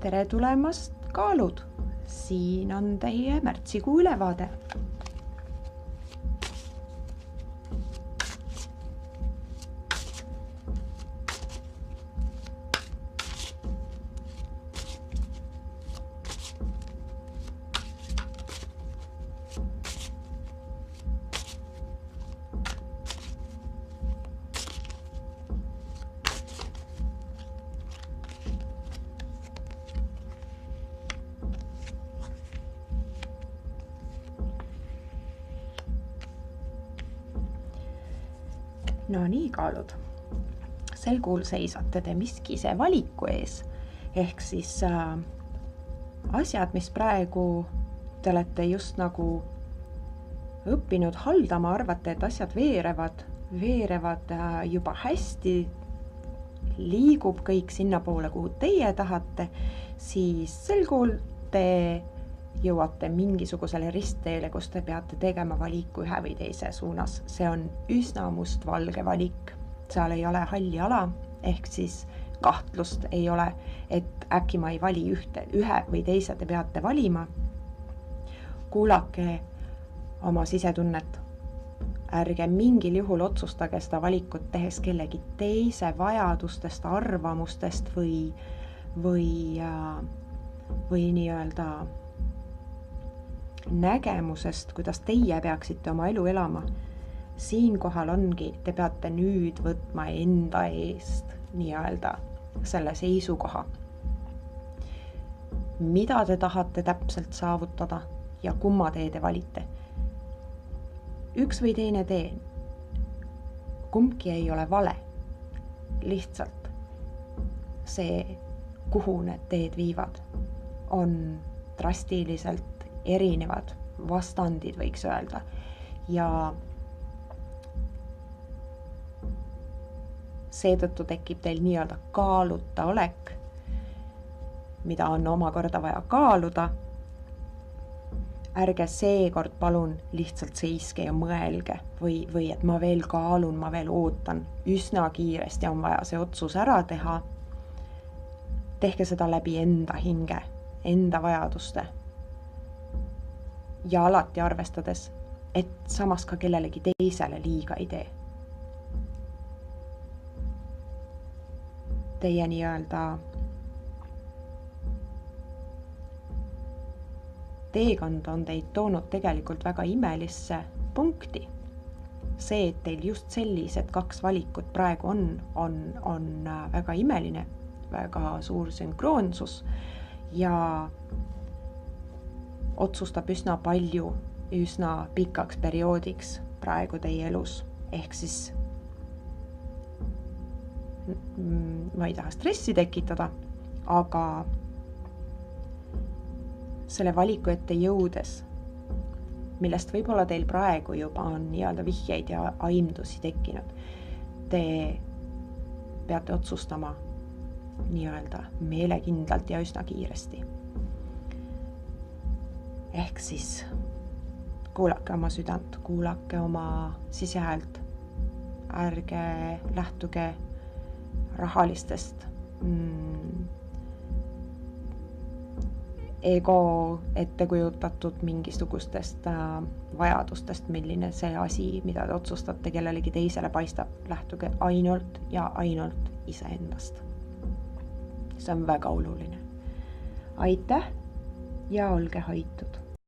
tere tulemast, kaalud! Siin on teie märtsikuu ülevaade. No nii, kaalud. Sel kuul seisate te miskise valiku ees, ehk siis asjad, mis praegu te olete just nagu õppinud haldama, arvate, et asjad veerevad juba hästi, liigub kõik sinna poole, kuhu teie tahate, siis sel kuul te jõuate mingisugusele ristteele, kus te peate tegema valiku ühe või teise suunas. See on üsna mustvalge valik. Seal ei ole halli ala, ehk siis kahtlust ei ole, et äkki ma ei vali ühe või teise te peate valima. Kuulake oma sisetunnet. Ärge mingil juhul otsustage seda valikut tehes kellegi teise vajadustest, arvamustest või nii-öelda nägemusest, kuidas teie peaksite oma elu elama. Siinkohal ongi, te peate nüüd võtma enda eest nii-öelda selle seisukoha. Mida te tahate täpselt saavutada ja kumma tee te valite? Üks või teine tee. Kumbki ei ole vale. Lihtsalt see, kuhu need teed viivad, on drastiliselt erinevad vastandid, võiks öelda. Ja seetõttu tekib teil nii-öelda kaaluta olek, mida on omakorda vaja kaaluda. Ärge seekord palun lihtsalt seiske ja mõelge või et ma veel kaalun, ma veel ootan. Üsna kiiresti on vaja see otsus ära teha. Tehke seda läbi enda hinge, enda vajaduste. Ja alati arvestades, et samas ka kellelegi teisele liiga ei tee. Teie nii-öelda teekond on teid toonud tegelikult väga imelisse punkti. See, et teil just sellised 2 valikut praegu on väga imeline, väga suur sünkroonsus ja otsustab üsna palju, üsna pikaks perioodiks praegu teie elus. Ehk siis ma ei taha stressi tekitada, aga selle valiku ette jõudes, millest võib-olla teil praegu juba on nii-öelda vihjeid ja aimdusi tekkinud, te peate otsustama nii-öelda meelekindlalt ja üsna kiiresti. Ehk siis kuulake oma südant, kuulake oma sisehäält, ärge lähtuge rahalistest ego ettekujutatud mingisugustest vajadustest, milline see asi, mida te otsustate kellelegi teisele paistab, lähtuge ainult ja ainult iseendast. See on väga oluline. Aitäh ja olge hoitud!